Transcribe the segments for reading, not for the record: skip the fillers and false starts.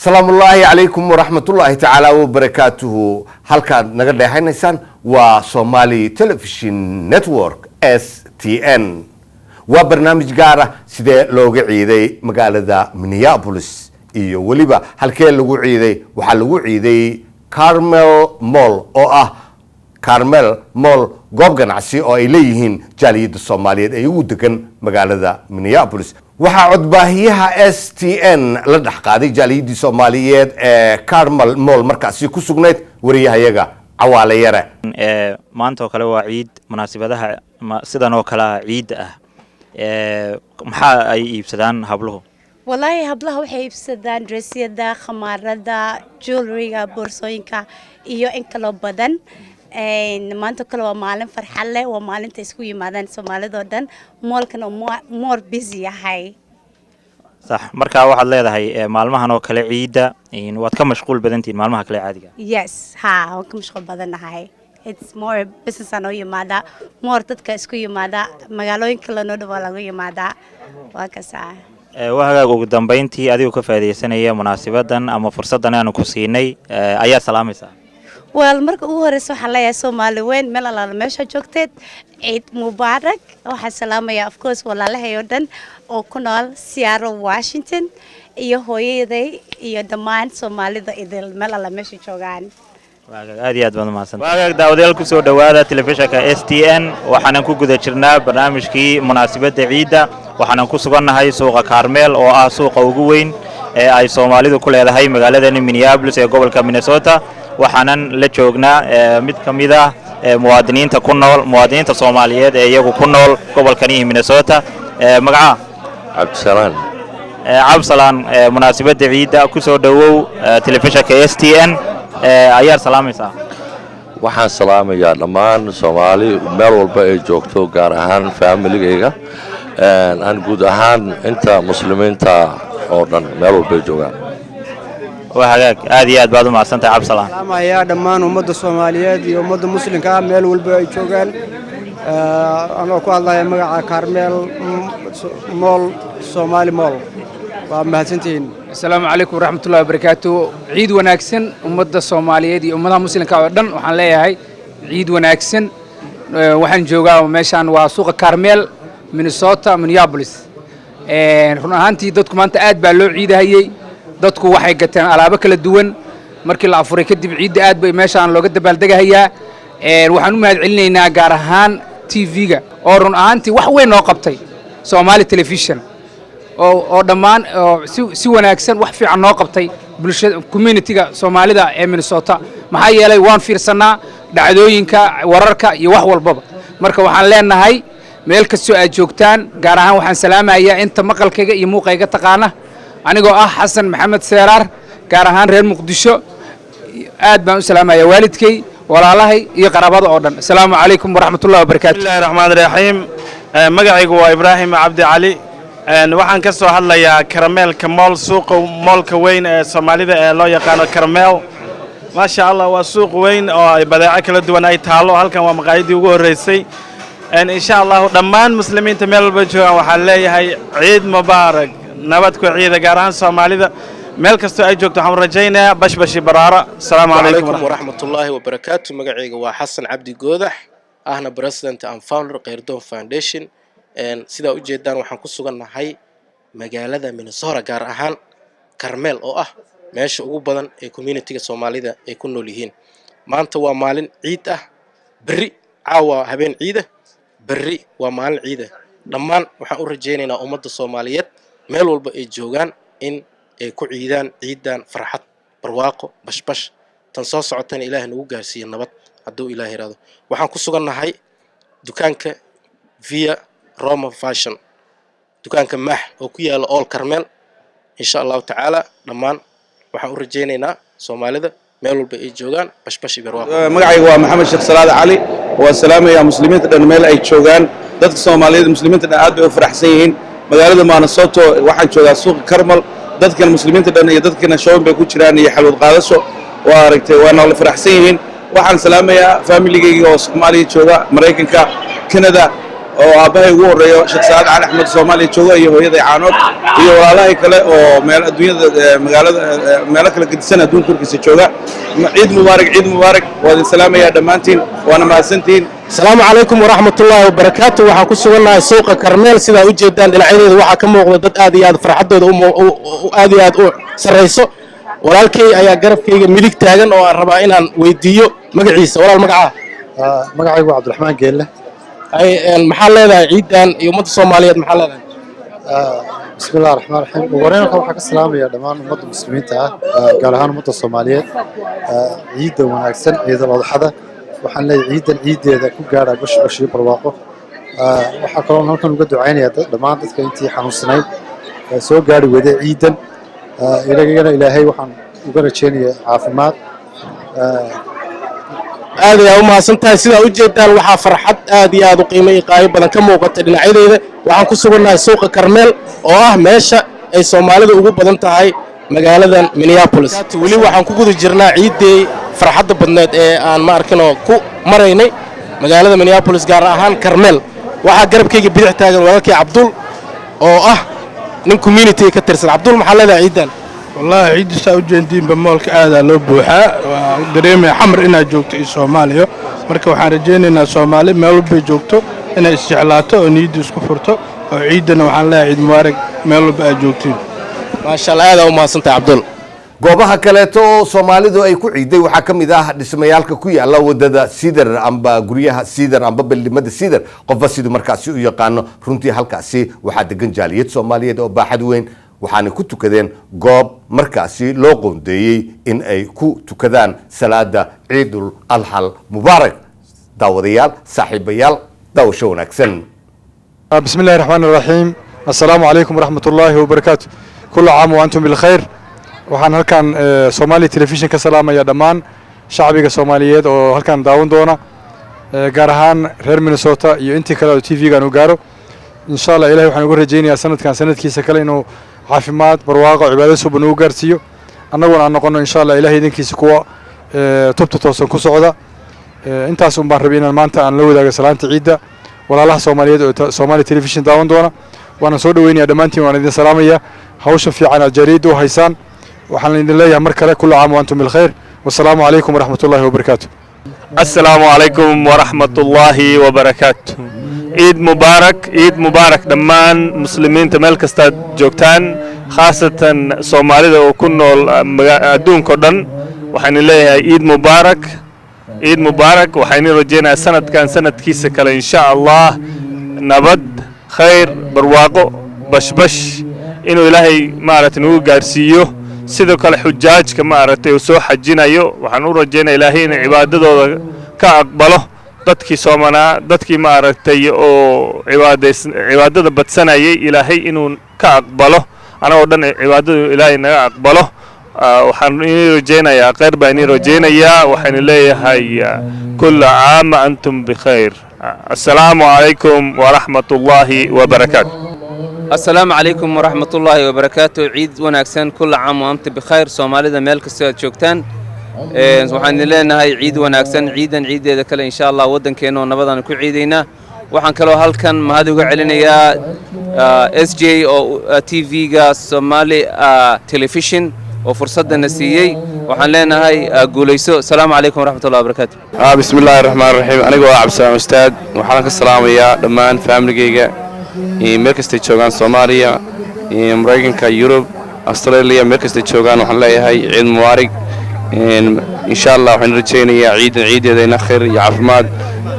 السلام الله عليكم ورحمة الله تعالى وبركاته. halkaan naga dheexaynaysaan waa Somali Television Network STN. waa barnaamij gaar ah sidee looga ciiday magaalada Minneapolis iyo waliba halkee lagu ciiday waxa lagu ciiday Carmel Mall oo ah Carmel Mall goob ganacsi oo ay leeyihiin jaaliyada Soomaaliyeed ee ugu degan magaalada Minneapolis. waxaa codbaahiyaha STN la dhaxqaaday jaaliyadii Soomaaliyeed ee Carmel Mall markaasi ku sugnayd wariyahayaga Cawaale Yare. maanta oo kale waa ciid munaasabadaha sidan oo kale ciid ah maxaa ay iibsadaan habluhu wallahi hablaha waxay iibsadaan dressyada khamaarada jewelryga boorsooyinka iyo in kala badan maanta kale waa maalin farxad leh waa maalinta isku yimaadaan Soomaalida oo dhan moolkan oo more busy yahay صح marka waxaad leedahay maalmahan oo kale ciida waad ka mashquul badantiin maalmaha kale caadiga yes waan ka mashquul badanahay it's more business and yimaada more dadka isku yimaada magaalooyinka la noo dhaw lagu yimaada waa ka saa waxa ugu dambeyntii adigu ka faa'iideysanaya munaasabadan ama fursadan aan ku siinay ayaa salaamaysaa marka ugu horeyso waxa la yahay Soomaali weyn meel alla meesha joogteed ciid mubaarak waxa salaamaya of course walaalahay oo dhan oo ku nool Seattle Washington iyo hooyaday iyo dhammaan Soomaalida idil meel alla meesha joogaan aad iyo aad baan mahadsantahay waagaag daawadayaal ku soo dhawaada telefishinka STN waxaan ku guda jirnaa barnaamijkii munaasabada ciida waxaan ku sugannahay suuqa Carmel oo ah suuqa ugu weyn ee ay Soomaalidu ku leedahay magaalada Minneapolis ee gobolka Minnesota waxaanan la joognaa mid kamid ah muwaadiniinta Soomaaliyeed ee iyagu ku nool gobolkan Minnesota magaca Cabsalaan munaasabada ciida ku soo dhawow telefishinka STN ayaa salaamaysaa waxaan salaamayaa dhammaan Soomaali meel walba ay joogto gaar ahaan family-gayga aan guud ahaan inta muslimiinta oo dhan meel walba ay joogaan وهاك هذه بعض ما سنت عبد السلام يا دمان ومد الصوماليات ومد مسلم كان ميل والبا جوغان انا كو الله مغا كارميل مول صومالي مول ومحسنتين السلام عليكم ورحمه الله وبركاته عيد وناكسن ومد الصوماليات ومدها مسلم كا دن waxaan leeyahay ciid wanaagsan waxaan joogaa meeshan waa suuqa Carmel Minnesota Minneapolis run ahaantii dadku maanta aad baa loo ciidahayay dadku waxay gateen alaabo kala duwan markii la afuray kadib ciid aad bay meeshaan looga dabaaldagayaa waxaan u mahad celinaynaa gaar ahaan TV-ga oo run ahaantii wax weyn oo qabtay Somali Television oo dhammaan si wanaagsan wax fiican noo qabtay bulshada community-ga Soomaalida ee Minnesota maxaa yeelay waan fiirsanaa dhacdooyinka wararka iyo wax walbaba marka waxaan leenahay meel kastoo aad joogtaan gaar ahaan waxaan salaamayaa inta maqalkayga iyo muuqayga taqaana anigoo ah Xasan Maxamed Seeraar gaar ahaan reer Muqdisho aad baan u salaamayaa waalidkay walaalahay iyo qaraabada oo dhan assalaamu calaykum waraxmatullaahi wabarakaatuh bismillaahir rahmaanir rahiim magacaygu waa Ibraahim Cabdi Cali waxaan ka soo hadlayaa Carmel Mall suuqa moolka weyn ee Soomaalida ee loo yaqaan Carmel ma sha Allah waa suuq weyn oo ay badeeco kala duwan ay taalo halkan waa maqaayadii ugu horeysay insha Allah dhammaan muslimiinta meel walba joogan waxaan leeyahay ciid mubaarak nabad ku ciida gaar ahaan Soomaalida meel kasto ay joogto waxaan rajaynayaa bashbashi baraara assalaamu calaykum waraxmatullaahi wabarakaatu magacayga waa Xasan Cabdi Goodax ahna president and founder Qeyrdoon Foundation sida u jeedaan waxaan ku sugannahay magaalada Minnesota gaar ahaan Carmel oo ah meesha ugu badan ee community-ga Soomaalida ay ku nool yihiin maanta waa maalin ciid ah bari caawa habeen ciid ah bari waa maalin ciid ah dhammaan waxaan u rajaynaynaa ummadda Soomaaliyeed meel walba ay joogaan in ay ku ciidaan ciidan farxad barwaaqo bashbash tan soo socotana Ilaahay nagu gaarsiiyo nabad hadduu Ilaahay raado waxaan ku sugannahay dukaanka Via Roma Fashion dukaanka Max oo ku yaala All Carmel insha Allah taala dhammaan waxaan u rajaynaynaa Soomaalida meel walba ay joogaan bashbash barwaaqo magacaygu waa Maxamed Sheekh Salaad Cali oo salaamaya muslimiinta dhan meel ay joogaan dadka Soomaaliyeed muslimiinta dhan aad bay u faraxsan yihiin magaalada Minnesota waxaan joogaa suuqa Carmel dadkan muslimiinta dhan iyo dadkana shoobin bay ku jiraan iyo xalwad qaadasho waa aragtay waana la faraxsan yihiin waxaan salaamayaa family-gayga oo Soomaaliya jooga Mareykanka Canada oo aabbahay ugu horreeyo sheekh saad cali axmed soomaaliya jooga iyo hooyaday caanood iyo walaalahay kale oo meel adduunyada magaalada meelo kala gedisan adduunka korkiisa jooga ciid mubaarak waa idin salaamayaa dhammaantiin waana mahadsantihiin asalaamu calaykum waraxmatullaahi wabarakaatu waxaan ku sugannahay suuqa karmeel sidaa u jeedaan dhinacyadeeda waxaa ka muuqda dad aad iyo aad farxaddooda aad iyo aad u sarrayso walaalkay ayaa garabkayga midig taagan oo aan rabaa inaan weydiiyo magaciisa walaal magacaa magacaygu waa cabdiraxmaan geelle maxaa leedahay ciidan iyo ummadda soomaaliyeed maxaa leedahay bismi illahi raxmaan raxiim ugu horreyn waxaan ka salaamayaa dhammaan ummadda muslimiinta ah gaar ahaan ummadda soomaaliyeed ciidda wanaagsan ciidal adxada waxaan leeyahay ciidan ciiddeeda ku gaadha gosh iyo barwaaqo waxaa kaloo halkan uga ducaynayaa dhammaan dadka intii xanuunsanayd soo gaari wada ciidan ilagana ilaahay waxaan uga rajaynayaa caafimaad aad ayaa u mahadsantahay sidaa u jeedaan waxaa farxad aad iyo aad u qiimo iyo qaayo badan ka muuqata dhinacyadeeda waxaan ku sugannahay suuqa karmeel oo ah meesha ay soomaalida ugu badan tahay magaaladan minneapolis weli waxaan ku guda jirnaa ciiddii farxadda badneed ee aan ma arkinoo ku maraynay magaalada minneapolis gaar ahaan karmeel waxaa garabkayga bidix taagan walaalkii cabdul oo ah nin community ka tirsan cabdul maxaa leedahay ciidan والله عيد ساوجندين بمولك هذا لو بوحا دريمي حمر إنا جوكتو إي سوماليو مركا وحان رجينينا سومالي ميل بي جوكتو إنا استعلاتو ونيدو اسكفرتو وعيدنا وحان لا عيد مبارك ميل بي جوكتين ما شاء الله هذا وما سنت عبدال goobaha kaleeto soomaalidu ay ku ciiday waxaa ka mid ah dhismayaalka ku yaala wadada Cedar amba guryaha Cedar amba ballimada Cedar qofba sidoo markaasi u yaqaano runtii halkaasi waxaa degan jaaliyad Soomaaliyeed oo baaxad weyn waxaana ku tukadeen goob markaasi loo qoondeeyay in ay ku tukadaan salaada Ciidul Adha Mubaarak daawadayaal saaxiibayaal daawasho wanaagsan bismillaahir rahmaanir rahiim assalaamu calaykum waraxmatullaahi wabarakaatu kullu caam wa antum bil khayr waxaan halkan Somali television ka salaamaya dhammaan shacbiga Soomaaliyeed oo halkan daawan doona gaar ahaan reer Minnesota iyo intii kale oo TV-gan u gaaro insha Allah ilaahay waxaan ugu rajaynayaa sanadkan sanadkiisa kale inuu caafimaad barwaaqo cibaado suban ugu gaarsiiyo annaguna aan noqono insha Allah ilaahay idinkiisa kuwa tubta toosan ku socda intaas un baan rabay inaan maanta aan la wadaago salaanta ciidda walaalaha Soomaaliyeed oo Somali television daawan doona waana soo dhaweynayaa dhammaantiin waan idin salaamayaa hawsha fiican aad jariid u haysaan waxaan idin leeyahay mar kale kullu caam wa antum bil khayr wassalaamu calaykum waraxmatullaahi wabarakaatu السلام عليكم ورحمة الله وبركاته عيد مبارك دمان مسلمين تملك استاد جوكتان خاصة صومالي وكنا دون كردن وحين الله عيد مبارك وحين رجينا سنة كان سنة كيسة كلا إن شاء الله نبض خير برواقو بش إنه إلهي مارتنو قارسيو sidoo kale xujaajka maaragtay soo xajinayo waxaan u rajaynayaa ilaahay in cibaadadooda ka aqbalo dadkii soomanaa dadkii maaragtay oo cibaadada badsanayay ilaahay inuu ka aqbalo anagoo dhan cibaadadu ilaahay naga aqbalo waxaan inii rajaynayaa khayr baan inii rajaynayaa waxaan leeyahay kullu caam antum bikhayr assalaamu calaykum waraxmatullaahi wabarakaatu السلام عليكم ورحمة الله وبركاته عيد وناكسن كل عام وأنت بخير سومالي ذا ملك السيد شوكتان وحن لنا هاي عيد وناكسن عيدا إذا كلا إن شاء الله ودن كينو نبضا نكون عيدينا وحن كلو هالكن ما هذا علينا يا SJ أو TV جا سومالي تلفزيون وفرصة النسية وحن لنا هاي قوليسو السلام عليكم ورحمة الله وبركاته بسم الله الرحمن الرحيم أنا جوا عبد السلام أستاذ وحنا السلام يا دمان فاميلي جيجا meel kastay joogaan Soomaaliya Mareykanka Yurub Australia meel kastay joogaan waxaan leeyahay ciid mubaarak insha Allah waxaan rajaynayaa ciideedayna khayr iyo caafimaad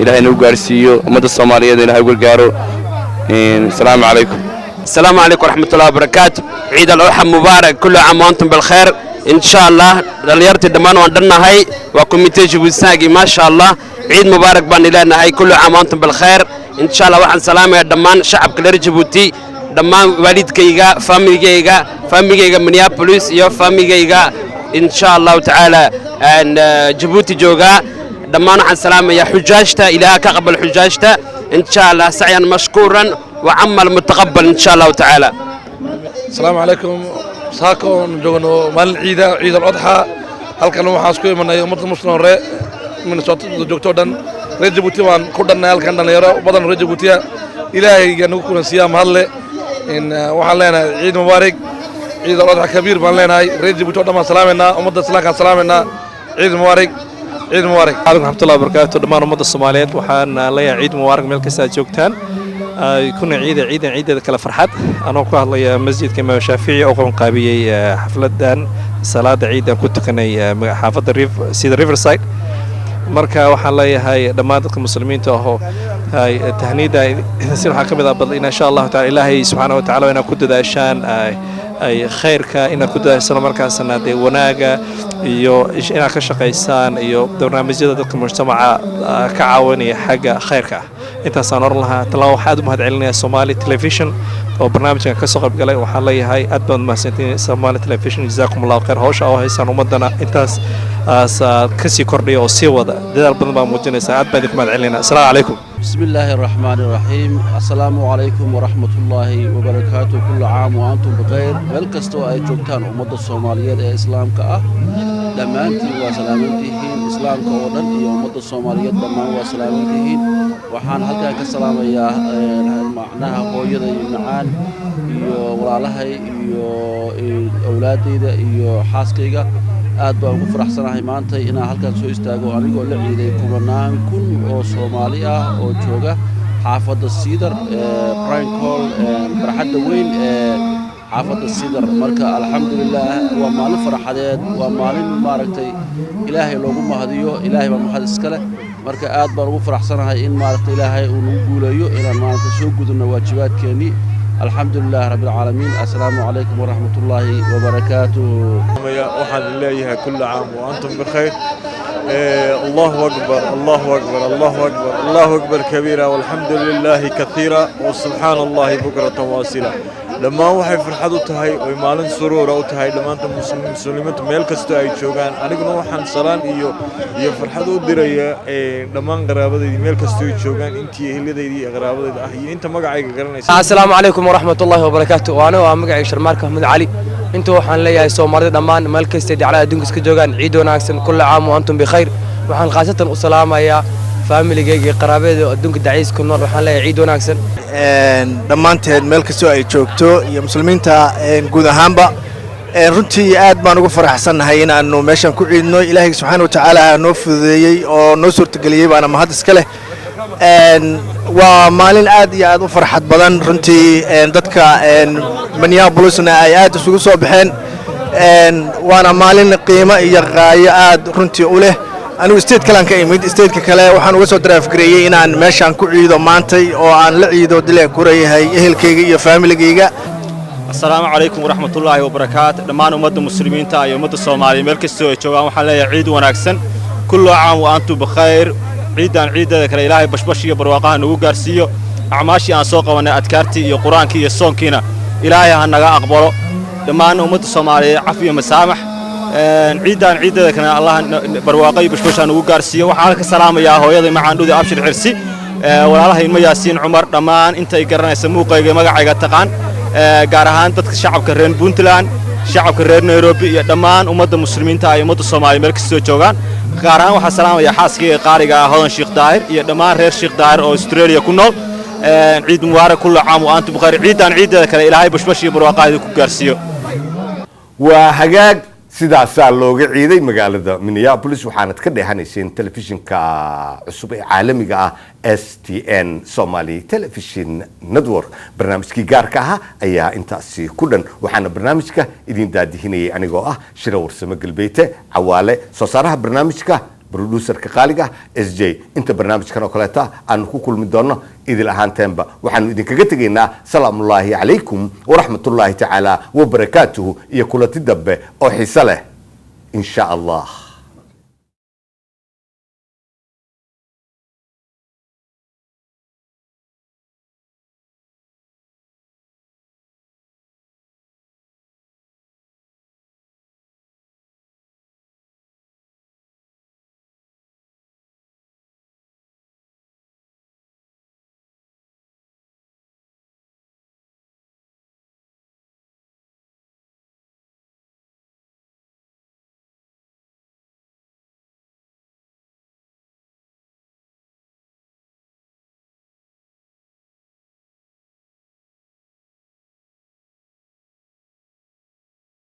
ilaahay inuu gaarsiiyo ummadda Soomaaliyeed ilaahay ugu gaaro السلام عليكم السلام عليكم ورحمة الله وبركاته عيد الأضحى مبارك كل عام وأنتم بالخير إن شاء الله دليرت الدمان وعندنا هاي وكوميتي جبوساقي ما شاء الله عيد مبارك بان لنا هاي كل عام وأنتم بالخير إن شاء الله وحن سلام يا دمان شعب كلير جيبوتي دمان والد كيجا فامي كيجا منيابوليس يا فامي كيجا إن شاء الله تعالى أن جيبوتي جوجا دمان وحن سلام يا حجاجته إلى كقبل حجاجته إن شاء الله سعيا مشكورا وعمل متقبل إن شاء الله تعالى. السلام عليكم ساكون جوجنو مال عيد الأضحى هل كانوا حاسكوا من يوم المسلمين من صوت دكتور دن reer jabuuti baan ku dhannay halkan dhallinyaro badan reer jabuutiya ilaahayga nagu kulansiiyaa mahadle waxaan leenahay ciid mubaarak ciid al-adxa kabiir baan leenahay reer jabuuti oo dhan baan salaamaynaa ummadda islaamkaan salaamaynaa ciid mubaarak ciid mubaarak calaykum raxmatullahi wabarakaatu dhammaan ummadda soomaaliyeed waxaan leeyahay ciid mubaarak meel kasta aad joogtaan kuna ciideeda kale farxad anoo ku hadlaya masjidka imaam shaafici oo qabanqaabiyey xafladan salaada ciidan ku tukanay xaafadda sida riverside marka waxaan leeyahay dhammaan dadka muslimiinta ahoo tahniida si waxaa ka mid ah bal insha allahu taala ilaahay subxaana wa tacaala inaad ku dadaashaan ay khayrka inaad ku dadaashaan markaasna dee wanaaga iyo inaad ka shaqaysaan iyo barnaamijyada dadka mujtamaca ka caawinaya xagga khayrka ah intaasaan oran lahaa talaa waxaa aad u mahad celinaya Somali Television oo barnaamijkan ka soo qayb galay waxaan leeyahay aad baad mahadsantiin Somali Television jazakumullahu khayr hawsha oo haysan ummadana intaas ka sii kordhiya oo sii wada dadaal badan baa muujinaysa aad baan idinku mahad celinaa assalaamu calaykum بسم الله الرحمن الرحيم السلام عليكم ورحمة الله وبركاته كل عام وأنتم بخير ملكستو أي جوكتان أمد الصومالية إسلام كأه دمانتي وسلامتهين إسلام كأودن أمد الصومالية دمان وسلامتهين وحان هلكا كسلام يا معناها قوية معان ولالها أولادي حاسكيga aad baan ugu faraxsanahay maanta inaan halkan soo istaago anigoo la ciiday kumanaan kun oo Soomaali ah oo jooga xaafadda Cedar Prank Hall farxadda weyn xaafadda Cedar marka alxamdulillah waa maalin farxadeed waa maalin maaragtay ilaahay loogu mahadiyo ilaahay baa mahad iska leh marka aad baan ugu faraxsanahay in maaragtay ilaahay uu nagu guuleeyo inaan maanta soo gudubno waajibaadkeennii الحمد لله رب العالمين السلام عليكم ورحمة الله وبركاته وحد الله كل عام وأنتم بخير الله أكبر الله أكبر الله أكبر الله أكبر كبيرا والحمد لله كثيرا وسبحان الله بكرة واصلة لما وحي فرحة تهي ويمالن سرور أو تهي لما أنتم مسلمين ميلك استوى يشوغان أنا كنا وحن صلان إيو فرحة دريا لما قرابة دي ميلك استوى يشوغان إنتي هلي دي قرابة دي أحيي أنت مقعي قرنا السلام عليكم ورحمة الله وبركاته وأنا ومقعي شرمارك أحمد علي أنتوا وحن ليا سومالي دمان ميلك استدي على دونكس كجوغان عيد وناكسن كل عام وأنتم بخير وحن خاصة السلام يا فاميلي جيجي قرابة دونك دعيس كل مرة وحن ليا عيد وناكسن dhammaanteed meel kastoo ay joogto iyo muslimiinta guud ahaanba runtii aad baan ugu faraxsannahay inaannu meeshan ku ciidno ilaahay subxaana wa tacaala noo fududeeyey oo noo suurtageliyey baana mahad iska leh waa maalin aad iyo aad u farxad badan runtii dadka Minneapolisna ay aad isugu soo baxeen waana maalin qiimo iyo qaayo aad runtii u leh anigu state kale ka imid state kale waxaan uga soo draft gareeyay inaan meeshan ku ciido maantay oo aan la ciido dilay ku reeyahay ehelkayga iyo familygayga السلام عليكم ورحمة الله وبركاته دمان أمد المسلمين تاعي أمد الصومالي ملك السوء جوان وحنا عيد وناكسن كل عام وأنتم بخير عيد ذكر إلهي بشبشي برواقها نوو قارسيو أعماشي أن سوق وانا أذكارتي يا قرآن كي يسون كينا إلهي هنجا أقبله دمان أمد الصومالي عافية مسامح عيد ذكر الله برواقي بشبشي نوو قارسيو وحالك السلام يا هو يضي مع عنده أبشر عرسي والله إن ياسين عمر دمان أنت يقرن يسموه قيجي مقعد تقان gaar ahaan dadka shacabka reer Puntland shacabka reer Nairobi iyo dhammaan ummadda muslimiinta ay ummadda Soomaaliyeed meel kasta joogaan gaar ahaan waxa salaamaya xaaskii qaariga ah Hodan Sheekh Daahir iyo dhammaan reer Sheekh Daahir oo Australia ku nool ciid mubaarak kullu caam wa antum bkhayr ciidan kale ilaahay bashbash iyo barwaaqo ku gaarsiiyo waa hagaag sidaasaa looga ciiday magaalada Minneapolis waxaanad ka dheehanayseen telefishinka cusub ee caalamiga ah STN Somali Television Network barnaamijkii gaarka ah ayaa intaasi ku dhan waxaana barnaamijka idin daadihinayay anigoo ah Shira Warsame Galbeete Cawaale soo saaraha barnaamijka producerka qaaliga SJ inta barnaamijkan oo kaleeta aan ku kulmi doono idil ahaanteenba waxaanu idinkaga tegaynaa salaamullaahi calaykum waraxmatullaahi tacaala wabarakaatuhu iyo kulanti dambe oo xiiso leh insha Allah